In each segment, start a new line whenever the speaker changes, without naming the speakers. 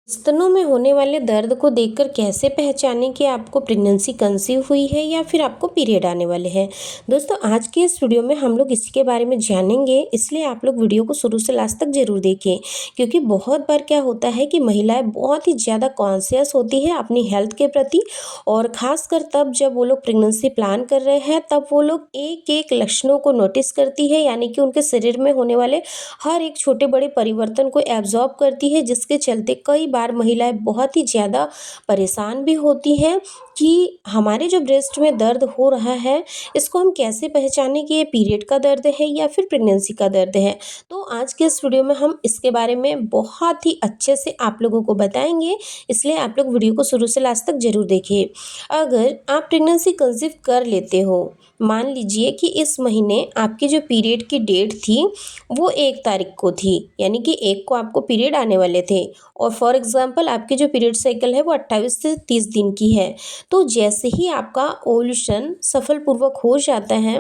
स्तनों में होने वाले दर्द को देखकर कैसे पहचानें कि आपको प्रेगनेंसी कंसीव हुई है या फिर आपको पीरियड आने वाले हैं। दोस्तों, आज के इस वीडियो में हम लोग इसी के बारे में जानेंगे, इसलिए आप लोग वीडियो को शुरू से लास्ट तक जरूर देखें। क्योंकि बहुत बार क्या होता है कि महिलाएं बहुत ही ज़्यादा कॉन्शियस होती है अपनी हेल्थ के प्रति, और ख़ासकर तब जब वो लोग प्रेगनेंसी प्लान कर रहे हैं तब वो लोग एक एक लक्षणों को नोटिस करती है, यानी कि उनके शरीर में होने वाले हर एक छोटे बड़े परिवर्तन को एब्जॉर्ब करती है, जिसके चलते कई बार महिलाएं बहुत ही ज़्यादा परेशान भी होती हैं कि हमारे जो ब्रेस्ट में दर्द हो रहा है, इसको हम कैसे पहचानें कि ये पीरियड का दर्द है या फिर प्रेगनेंसी का दर्द है। तो आज के इस वीडियो में हम इसके बारे में बहुत ही अच्छे से आप लोगों को बताएंगे, इसलिए आप लोग वीडियो को शुरू से लास्ट तक जरूर देखिए। अगर आप प्रेगनेंसी कंसीव कर लेते हो, मान लीजिए कि इस महीने आपकी जो पीरियड की डेट थी वो 1 तारीख को थी, यानी कि 1 को आपको पीरियड आने वाले थे, और फॉर एग्जांपल आपकी जो पीरियड साइकिल है वो 28 से 30 दिन की है। तो जैसे ही आपका ओव्यूलेशन सफलपूर्वक हो जाता है,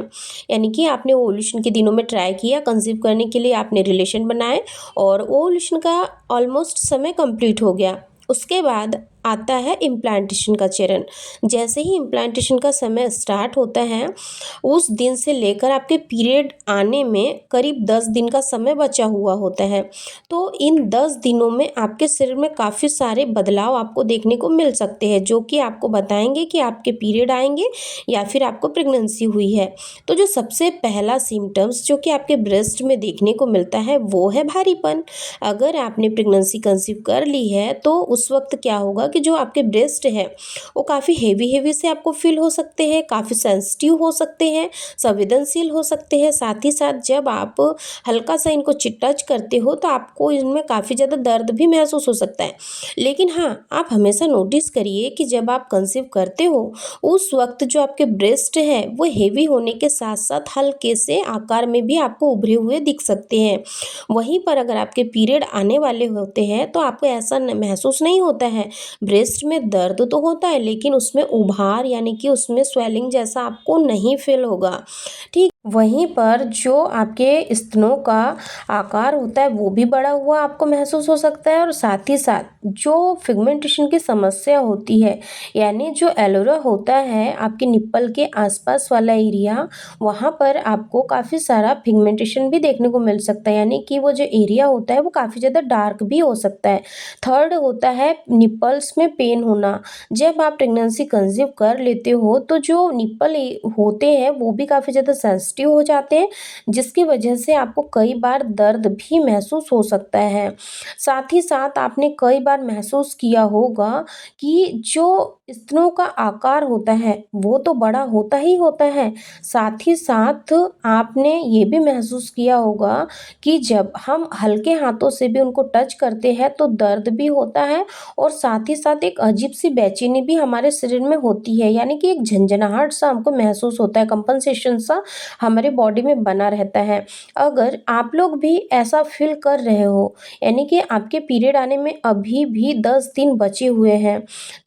यानी कि आपने ओव्यूलेशन के दिनों में ट्राई किया कंसीव करने के लिए, आपने रिलेशन बनाए और ओव्यूलेशन का ऑलमोस्ट समय कंप्लीट हो गया, उसके बाद आता है इम्प्लांटेशन का चरण। जैसे ही इम्प्लांटेशन का समय स्टार्ट होता है, उस दिन से लेकर आपके पीरियड आने में करीब 10 दिन का समय बचा हुआ होता है। तो इन 10 दिनों में आपके शरीर में काफ़ी सारे बदलाव आपको देखने को मिल सकते हैं, जो कि आपको बताएंगे कि आपके पीरियड आएंगे या फिर आपको प्रेगनेंसी हुई है। तो जो सबसे पहला सिम्टम्स जो कि आपके ब्रेस्ट में देखने को मिलता है वो है भारीपन। अगर आपने प्रेगनेंसी कंसीव कर ली है तो उस वक्त क्या होगा कि जो आपके ब्रेस्ट है वो काफ़ी हेवी हेवी से आपको फील हो सकते हैं, काफ़ी सेंसिटिव हो सकते हैं, संवेदनशील हो सकते हैं। साथ ही साथ जब आप हल्का सा इनको टच करते हो तो आपको इनमें काफ़ी ज़्यादा दर्द भी महसूस हो सकता है। लेकिन हाँ, आप हमेशा नोटिस करिए कि जब आप कंसीव करते हो उस वक्त जो आपके ब्रेस्ट है वो हेवी होने के साथ साथ हल्के से आकार में भी आपको उभरे हुए दिख सकते हैं। वहीं पर अगर आपके पीरियड आने वाले होते हैं तो आपको ऐसा महसूस नहीं होता है। ब्रेस्ट में दर्द तो होता है लेकिन उसमें उभार यानी कि उसमें स्वेलिंग जैसा आपको नहीं फील होगा। ठीक, वहीं पर जो आपके स्तनों का आकार होता है वो भी बढ़ा हुआ आपको महसूस हो सकता है, और साथ ही साथ जो फिगमेंटेशन की समस्या होती है, यानी जो एलोरा होता है आपके निप्पल के आसपास वाला एरिया, वहाँ पर आपको काफ़ी सारा पिगमेंटेशन भी देखने को मिल सकता है, यानी कि वो जो एरिया होता है वो काफ़ी ज़्यादा डार्क भी हो सकता है। थर्ड होता है निप्पल्स में पेन होना। जब आप प्रेगनेंसी कंसीव कर लेते हो तो जो निप्पल होते हैं वो भी काफ़ी ज़्यादा सेंसिटिव हो जाते हैं, जिसकी वजह से आपको कई बार दर्द भी महसूस हो सकता है। साथ ही साथ आपने कई बार महसूस किया होगा कि जो स्तनों का आकार होता है वो तो बड़ा होता ही होता है, साथ ही साथ आपने ये भी महसूस किया होगा कि जब हम हल्के हाथों से भी उनको टच करते हैं तो दर्द भी होता है, और साथ ही साथ एक अजीब सी बेचैनी भी हमारे शरीर में होती है, यानी कि एक झंझनाहट सा हमको महसूस होता है, कंपनसेशन सा हमारे बॉडी में बना रहता है। अगर आप लोग भी ऐसा फील कर रहे हो, यानी कि आपके पीरियड आने में अभी भी 10 दिन बचे हुए हैं,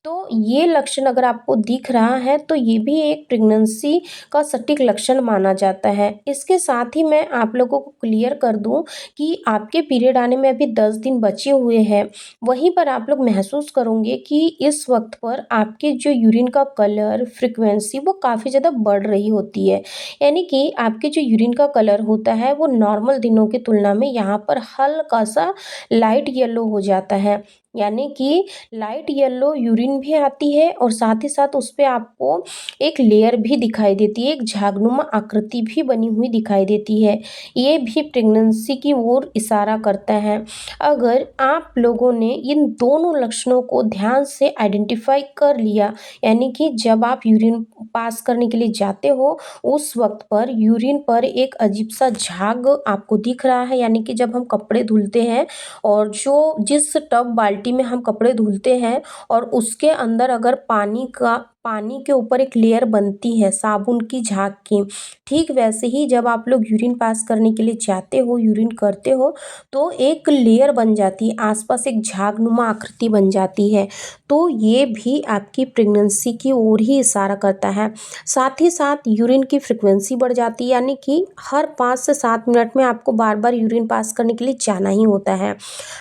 तो ये लक्षण अगर आपको दिख रहा है तो ये भी एक प्रेगनेंसी का सटीक लक्षण माना जाता है। इसके साथ ही मैं आप लोगों को क्लियर कर दूं कि आपके पीरियड आने में अभी 10 दिन बचे हुए हैं, वहीं पर आप लोग महसूस करोगे कि इस वक्त पर आपके जो यूरिन का कलर, फ्रीक्वेंसी वो काफ़ी ज़्यादा बढ़ रही होती है। यानी कि आपके जो यूरिन का कलर होता है वो नॉर्मल दिनों की तुलना में यहाँ पर हल्का सा लाइट येलो हो जाता है, यानी कि लाइट येलो यूरिन भी आती है और साथ ही साथ उस पे आपको एक लेयर भी दिखाई देती है, एक झागनुमा आकृति भी बनी हुई दिखाई देती है। ये भी प्रेगनेंसी की ओर इशारा करता है। अगर आप लोगों ने इन दोनों लक्षणों को ध्यान से आइडेंटिफाई कर लिया, यानी कि जब आप यूरिन पास करने के लिए जाते हो उस वक्त पर यूरिन पर एक अजीब सा झाग आपको दिख रहा है, यानी कि जब हम कपड़े धुलते हैं और जो जिस टब बाल्टी में हम कपड़े धुलते हैं और उसके अंदर अगर पानी का पानी के ऊपर एक लेयर बनती है साबुन की झाग की, ठीक वैसे ही जब आप लोग यूरिन पास करने के लिए जाते हो, यूरिन करते हो, तो एक लेयर बन जाती है, आसपास एक झागनुमा आकृति बन जाती है। तो ये भी आपकी प्रेगनेंसी की ओर ही इशारा करता है। साथ ही साथ यूरिन की फ्रिक्वेंसी बढ़ जाती है, यानी कि हर 5 से 7 मिनट में आपको बार बार यूरिन पास करने के लिए जाना ही होता है।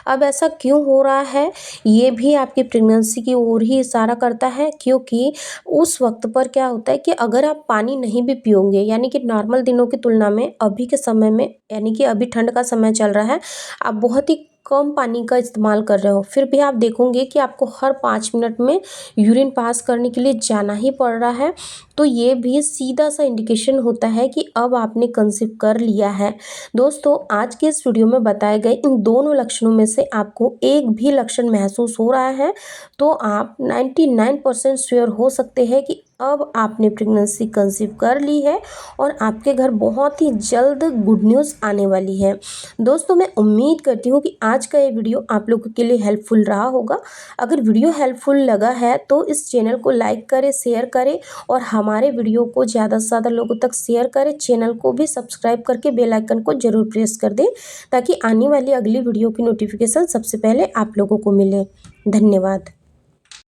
अब ऐसा क्यों हो रहा है, ये भी आपकी प्रेगनेंसी की ओर ही इशारा करता है, क्योंकि उस वक्त पर क्या होता है कि अगर आप पानी नहीं भी पियोगे, यानी कि नॉर्मल दिनों की तुलना में अभी के समय में, यानी कि अभी ठंड का समय चल रहा है, आप बहुत ही कम पानी का इस्तेमाल कर रहे हो, फिर भी आप देखोगे कि आपको हर 5 मिनट में यूरिन पास करने के लिए जाना ही पड़ रहा है। तो ये भी सीधा सा इंडिकेशन होता है कि अब आपने कंसीव कर लिया है। दोस्तों, आज के इस वीडियो में बताए गए इन दोनों लक्षणों में से आपको एक भी लक्षण महसूस हो रहा है, तो आप 99% श्योर हो सकते हैं कि अब आपने प्रेगनेंसी कंसीव कर ली है और आपके घर बहुत ही जल्द गुड न्यूज़ आने वाली है। दोस्तों, मैं उम्मीद करती हूँ कि आज का ये वीडियो आप लोगों के लिए हेल्पफुल रहा होगा। अगर वीडियो हेल्पफुल लगा है तो इस चैनल को लाइक करें, शेयर करें और हमारे वीडियो को ज़्यादा से ज़्यादा लोगों तक शेयर करें। चैनल को भी सब्सक्राइब करके बेल आइकन को ज़रूर प्रेस कर दें, ताकि आने वाली अगली वीडियो की नोटिफिकेशन सबसे पहले आप लोगों को मिले। धन्यवाद।